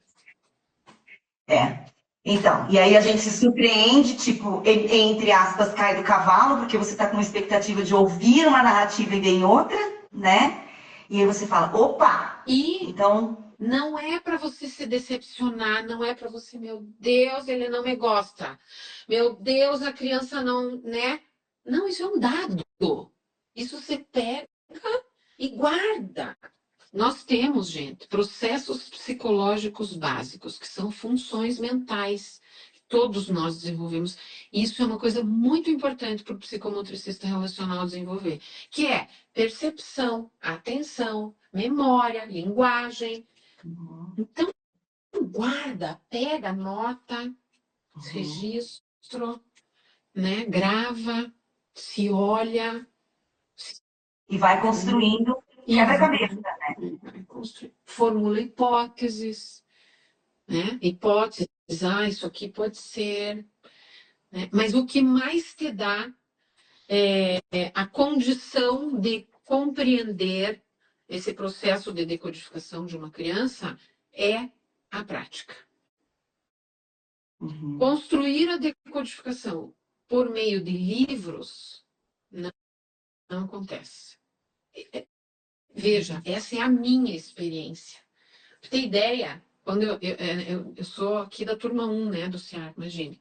É. Então, e aí a gente se surpreende, tipo, entre aspas, cai do cavalo, porque você está com uma expectativa de ouvir uma narrativa e vem outra, né? E aí você fala, opa! E Então, não é para você se decepcionar, não é para você, meu Deus, ele não me gosta. Meu Deus, a criança não, né? Não, isso é um dado. Isso você pega e guarda. Nós temos, gente, processos psicológicos básicos, que são funções mentais que todos nós desenvolvemos. Isso é uma coisa muito importante para o psicomotricista relacional desenvolver, que é percepção, atenção, memória, linguagem. uhum, Então, guarda, pega, anota, uhum. registro, né? Grava, se olha, E vai né? construindo E quebra-cabeça. vai construir. Formula hipóteses, né? Hipóteses, isso aqui pode ser, né? Mas o que mais te dá é a condição de compreender esse processo de decodificação de uma criança é a prática. Uhum, Construir a decodificação por meio de livros não acontece. Veja, essa é a minha experiência. Pra ter ideia, quando eu sou aqui da turma 1, né, do CIAR, imagine.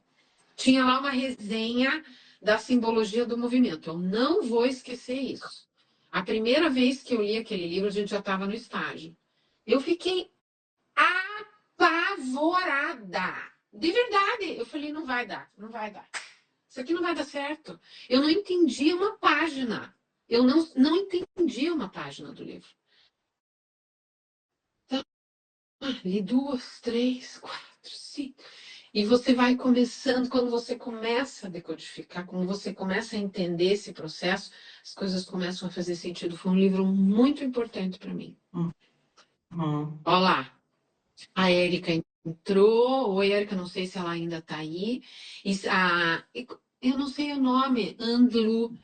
Tinha lá uma resenha da simbologia do movimento. Eu não vou esquecer isso. A primeira vez que eu li aquele livro, a gente já estava no estágio. Eu fiquei apavorada. De verdade. Eu falei, não vai dar, não vai dar. Isso aqui não vai dar certo. Eu não entendi uma página. Eu não entendi uma página do livro. Então, li 2, 3, 4, 5. E você vai começando, quando você começa a decodificar, quando você começa a entender esse processo, as coisas começam a fazer sentido. Foi um livro muito importante para mim. Olha lá, a Érica entrou. Oi, Érica, não sei se ela ainda está aí. Eu não sei o nome, Andlu.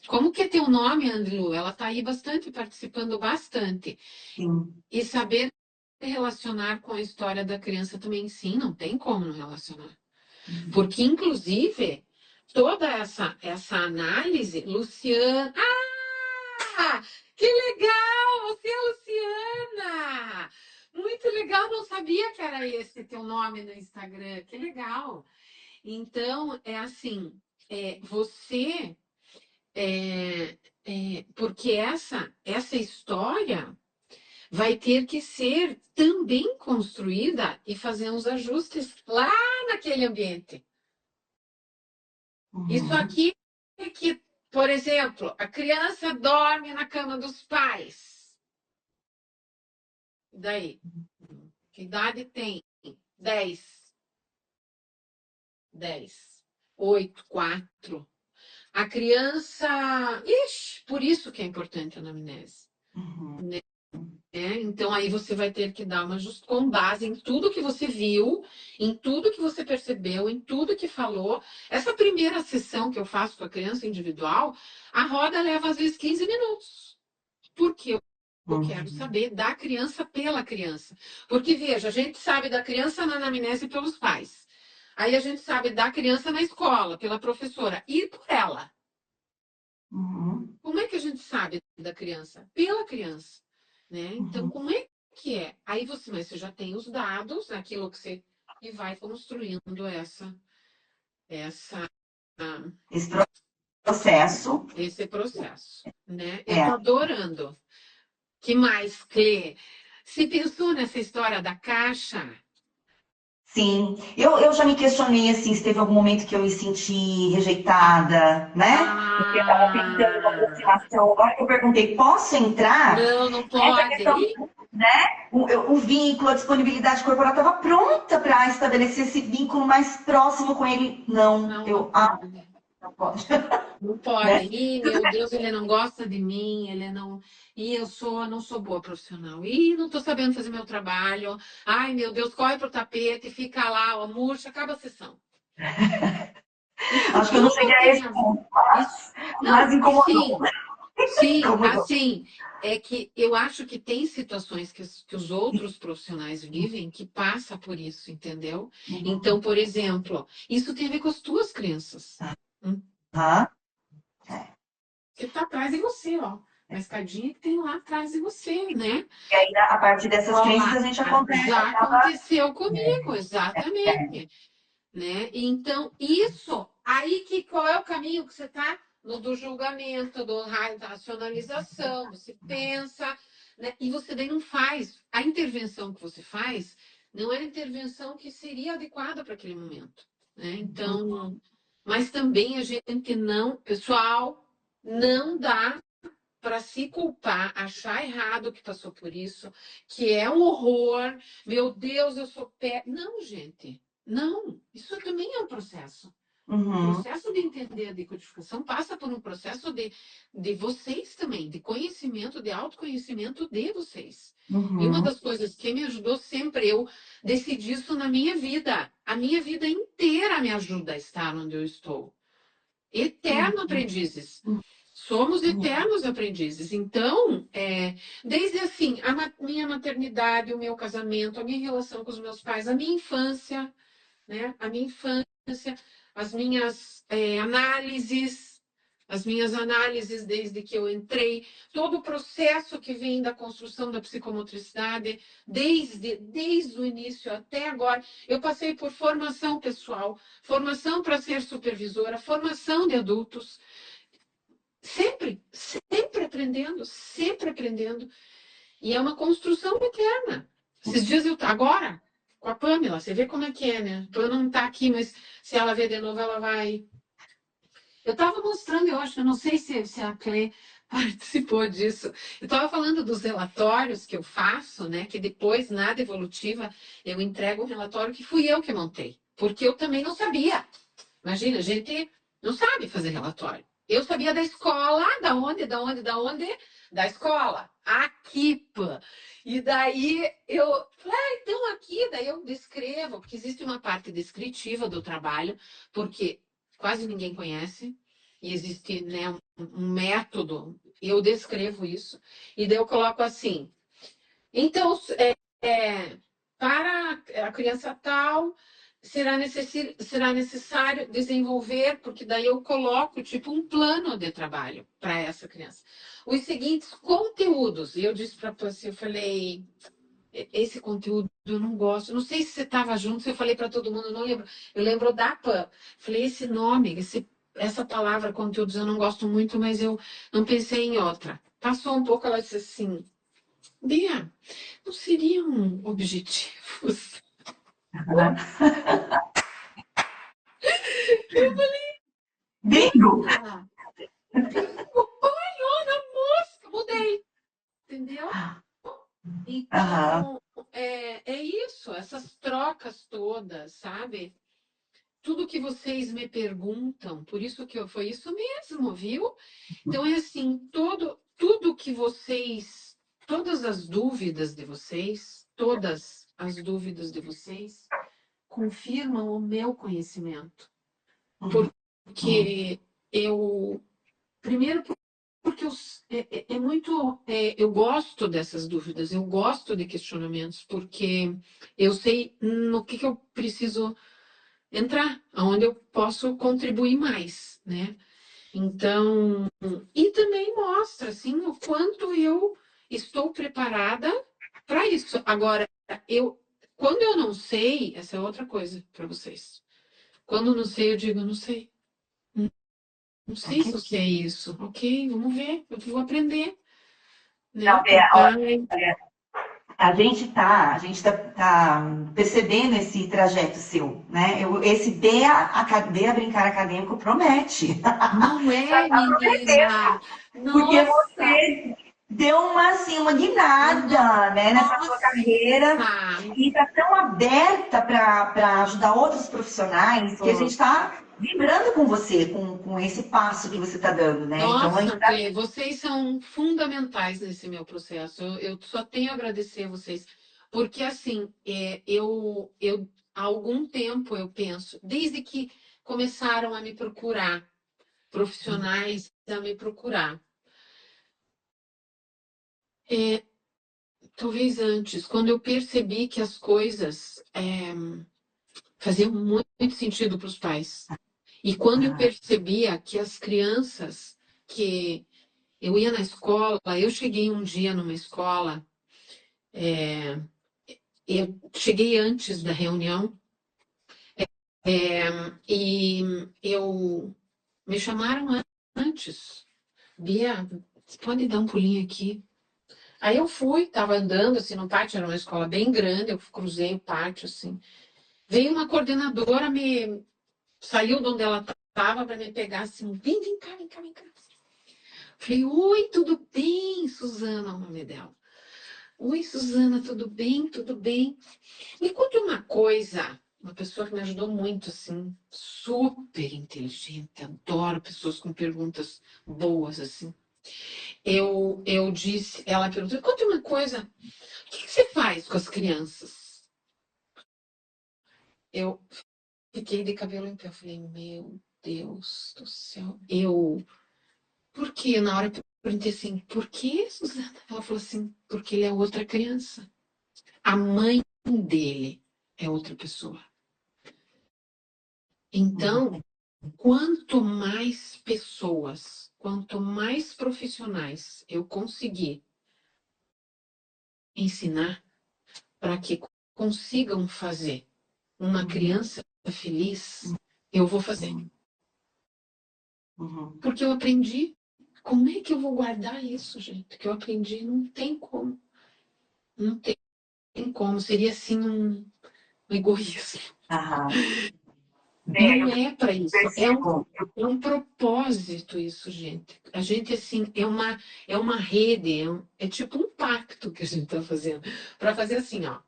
Como que é teu nome, Andlu? Ela está aí bastante, participando bastante. Sim. E saber relacionar com a história da criança também, sim, não tem como não relacionar. Porque, inclusive, toda essa análise, Luciana... Ah! Que legal! Você é Luciana! Muito legal, não sabia que era esse teu nome no Instagram. Que legal! Então, é assim, você... porque essa história vai ter que ser também construída e fazer uns ajustes lá naquele ambiente. Isso aqui é que, por exemplo, a criança dorme na cama dos pais. Daí, que idade tem? 10. 10. 8, 4. A criança... Ixi, por isso que é importante a anamnese. Né? Então, aí você vai ter que dar uma com base em tudo que você viu, em tudo que você percebeu, em tudo que falou. Essa primeira sessão que eu faço com a criança individual, a roda leva às vezes 15 minutos. Porque eu quero saber da criança pela criança. Porque, veja, a gente sabe da criança na anamnese pelos pais. Aí a gente sabe da criança na escola, pela professora. E por ela. Como é que a gente sabe da criança? Pela criança. Né? Então, como é que é? Aí mas você já tem os dados, aquilo que você... E vai construindo Esse processo. esse processo. Né? Eu tô adorando. Que mais, Clê? Você pensou nessa história da caixa? Sim, eu já me questionei assim, se teve algum momento que eu me senti rejeitada, né? Porque eu estava tentando uma aproximação. Agora que eu perguntei, posso entrar? Não Essa pode. questão, né? O vínculo, a disponibilidade corporal estava pronta para estabelecer esse vínculo mais próximo com ele. Não não pode. Não pode. Né? Ih, meu Deus, ele não gosta de mim, ele não. E não sou boa profissional. Ih, não estou sabendo fazer meu trabalho. Ai, meu Deus, corre pro tapete, fica lá, ó, murcha, acaba a sessão. Isso Acho que eu não cheguei a esse ponto, mas incomodou. Sim, assim, é que eu acho que tem situações que os outros profissionais vivem que passa por isso, entendeu? Então, por exemplo, isso tem a ver com as tuas crenças. Que tá atrás de você, ó. A escadinha que tem lá atrás de você, né? E aí, a partir dessas crenças, a gente acontece. Já aconteceu comigo, exatamente. Né? Então, isso, aí qual é o caminho que você está? No do julgamento, da racionalização, você pensa, né? E você daí não faz. A intervenção que você faz não é a intervenção que seria adequada para aquele momento. Né? Então, mas também a gente não, pessoal, não dá para se culpar, achar errado que passou por isso, que é um horror, meu Deus, eu sou pé. Não, gente, não. Isso também é um processo. O processo de entender a decodificação passa por um processo de vocês também, de conhecimento, de autoconhecimento de vocês. E uma das coisas que me ajudou sempre, eu decidi isso na minha vida. A minha vida inteira me ajuda a estar onde eu estou. Eterno aprendizes. Somos eternos aprendizes. Então, desde assim, minha maternidade, o meu casamento, a minha relação com os meus pais, a minha infância, né? A minha infância, as minhas análises desde que eu entrei, todo o processo que vem da construção da psicomotricidade, desde o início até agora. Eu passei por formação pessoal, formação para ser supervisora, formação de adultos. Sempre aprendendo, sempre aprendendo. E é uma construção eterna. Esses dias agora, com a Pamela, você vê como é que é, né? A Pamela não tá aqui, mas se ela ver de novo, ela vai. Eu estava mostrando, eu acho, eu não sei se a Clê participou disso. Eu estava falando dos relatórios que eu faço, né? Que depois, na Devolutiva, eu entrego um relatório que fui eu que montei. Porque eu também não sabia. Imagina, a gente não sabe fazer relatório. Eu sabia da escola, da onde? Da escola. Aqui, pô. E daí eu falei, então aqui, daí eu descrevo, porque existe uma parte descritiva do trabalho, porque quase ninguém conhece, e existe, né, um método, eu descrevo isso, e daí eu coloco assim. Então, para a criança tal, será necessário desenvolver, porque daí eu coloco tipo um plano de trabalho para essa criança. Os seguintes conteúdos. E eu disse para você, eu falei, esse conteúdo eu não gosto. Não sei se você estava junto, se eu falei para todo mundo, não lembro. Eu lembro da PAN. Falei, esse nome, essa palavra conteúdos eu não gosto muito, mas eu não pensei em outra. Passou um pouco, ela disse assim, Bia, não seriam objetivos? Eu falei, Bingo! nossa, bingo, olha, mosca, mudei, entendeu? Aham. Então, é isso, essas trocas todas, sabe? Tudo que vocês me perguntam, por isso que foi isso mesmo, viu? Então, é assim, tudo que vocês, todas as dúvidas de vocês, confirmam o meu conhecimento. Uhum. Porque eu, primeiro, porque eu gosto dessas dúvidas, eu gosto de questionamentos, porque eu sei no que eu preciso entrar, onde eu posso contribuir mais, né? Então, e também mostra, assim, o quanto eu estou preparada para isso. Agora, quando eu não sei, essa é outra coisa para vocês. Quando eu não sei, eu digo, não sei. Não sei se Ok. eu sei isso. Ok, vamos ver. Eu vou aprender, Não, né? Bea, Papai. olha, a gente tá percebendo esse trajeto seu, né? Esse Bea Brincar Acadêmico promete. Não é, menina. Porque Nossa. você deu uma, assim, uma guinada, né, nessa sua carreira Nossa. e está tão aberta para ajudar outros profissionais que a gente está vibrando com você, com esse passo que você está dando, né? Então, a gente Nossa, tá... Clê, vocês são fundamentais nesse meu processo. Eu só tenho a agradecer a vocês, porque assim, há algum tempo eu penso, desde que começaram a me procurar, profissionais a me procurar, é, talvez antes, quando eu percebi que as coisas faziam muito sentido para os pais, e quando eu Ah, percebia que as crianças que eu ia na escola, eu cheguei um dia numa escola. É, eu cheguei antes da reunião, e eu me chamaram antes. Bia, você pode dar um pulinho aqui? Aí eu fui, estava andando assim no pátio, era uma escola bem grande, eu cruzei o pátio assim. Veio uma coordenadora, me saiu de onde ela estava para me pegar assim, vem cá, vem cá, vem cá. Falei, oi, tudo bem, Suzana, o nome dela. Oi, Suzana, tudo bem? Tudo bem? Me conta uma coisa, uma pessoa que me ajudou muito, assim, super inteligente, adoro pessoas com perguntas boas, assim. Eu disse, ela perguntou, conta uma coisa, o que você faz com as crianças? Eu fiquei de cabelo em pé, eu falei, meu Deus do céu, por quê? Na hora que eu perguntei assim, por que, Suzana? Ela falou assim, porque ele é outra criança. A mãe dele é outra pessoa. Então, quanto mais pessoas, quanto mais profissionais eu conseguir ensinar para que consigam fazer uma criança feliz, eu vou fazer. uhum. Porque eu aprendi. Como é que eu vou guardar isso, gente? Que eu aprendi, não tem como. Não tem. como, seria assim um egoísmo. Aham. Não Eu é para isso, percebo. é um propósito isso, gente. A gente, assim, é uma rede, é tipo um pacto que a gente está fazendo. Para fazer assim, ó.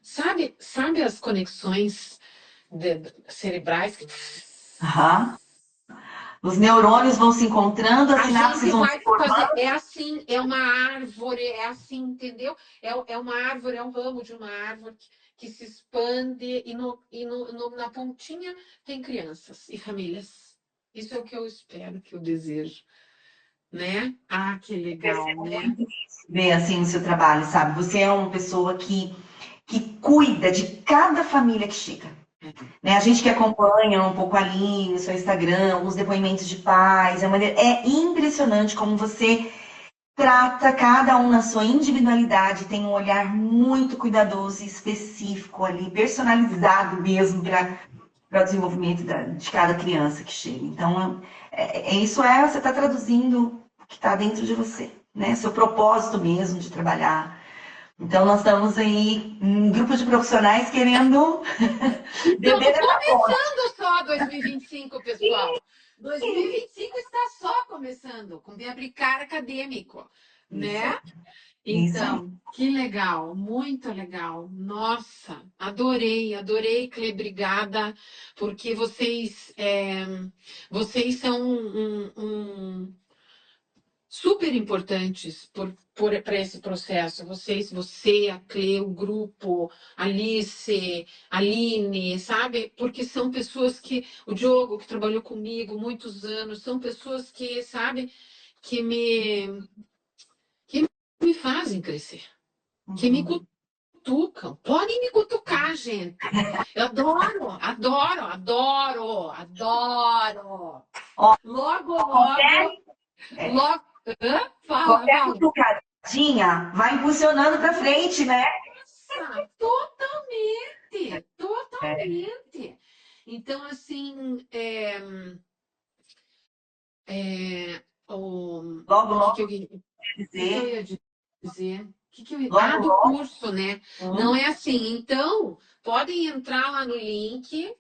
Sabe as conexões cerebrais que Aham. Os neurônios vão se encontrando, as a sinapses gente vão se vai fazer? formando. É assim, é uma árvore, é assim, entendeu? É uma árvore, é um ramo de uma árvore que se expande e, na pontinha tem crianças e famílias. Isso é o que eu espero, que eu desejo, né? Ah, que legal, Percebo né? muito isso, ver assim o seu trabalho, sabe? Você é uma pessoa que cuida de cada família que chega. Né? A gente que acompanha um pouco ali no seu Instagram, alguns depoimentos de pais, é impressionante como você trata cada um na sua individualidade, tem um olhar muito cuidadoso e específico ali, personalizado mesmo para o desenvolvimento de cada criança que chega. Então, você está traduzindo o que está dentro de você, né? Seu propósito mesmo de trabalhar. Então, nós estamos aí, um grupo de profissionais querendo beber Estamos dessa fonte. começando só 2025, pessoal. 2025 está só começando, com Beabricar acadêmico, Isso aí, né? isso aí. Então, que legal, muito legal. Nossa, adorei, adorei, Clê, obrigada, porque vocês são super importantes para esse processo. Você, a Clê, o grupo, Alice, Aline, sabe? Porque são pessoas o Diogo, que trabalhou comigo muitos anos, são pessoas que, sabe, que me, que me fazem crescer, que me Uhum. cutucam. Podem me cutucar, gente. Eu adoro, adoro, adoro, adoro. Ó, Logo, qualquer, logo, logo. Hã? Fala, qualquer fala. cutucadinha vai impulsionando para frente, né? Nossa, totalmente, totalmente. Então, assim, Logo, o que que logo, eu, que eu dizer, ia dizer? logo, Do logo. curso, né? Não Hum. é assim. Então, podem entrar lá no link,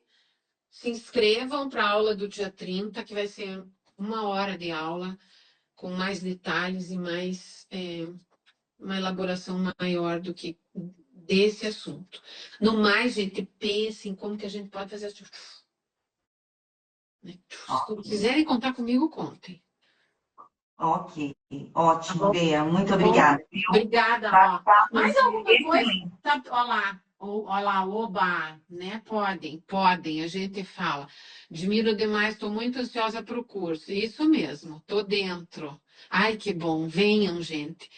se inscrevam para a aula do dia 30, que vai ser 1 hora de aula, com mais detalhes e uma elaboração maior do que desse assunto. No mais, gente, pense em como que a gente pode fazer assim, né? Se quiserem contar comigo, contem. Ok, Tá ótimo, bom? Bea, muito Bom, obrigada. obrigada, ó. Bate-papo Mais alguma coisa? excelente. Tá, ó lá, ó lá, oba, né? Podem, a gente fala. Admiro demais, estou muito ansiosa para o curso. Isso mesmo, estou dentro. Ai, que bom. Venham, gente.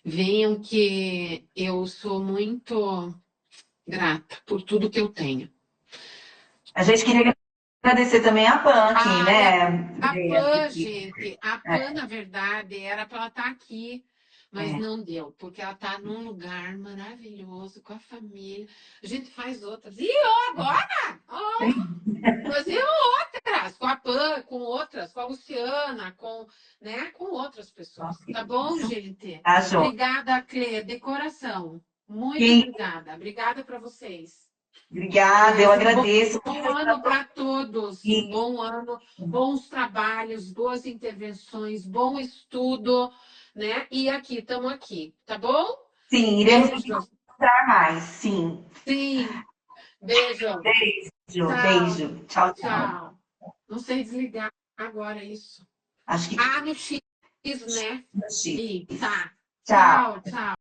Venham que eu sou muito grata por tudo que eu tenho. A gente queria agradecer também a PAN aqui, Ai, né, a Bea? Pan, Porque, gente, a Pan, é, na verdade, era para ela estar aqui, mas é, não deu, porque ela está num lugar maravilhoso, com a família. A gente faz outras. E agora? Fazer outras, com a Pan, com outras, com a Luciana, né, com outras pessoas. ok. Tá bom, gente? Tá, João. Obrigada, Clê, de coração. Muito Sim, obrigada. Obrigada para vocês. obrigada, eu Beijo, agradeço. bom ano para todos, E, um bom ano, bons trabalhos, boas intervenções, bom estudo, né? E aqui, estamos aqui, tá bom? sim, iremos nos Beijo, encontrar mais, sim. sim, beijo, Beijo, tchau, beijo. Tchau, tchau. tchau. Não sei desligar agora isso. Acho que Ah, no X, né? X. Ih, tá. Tchau. Tchau, tchau.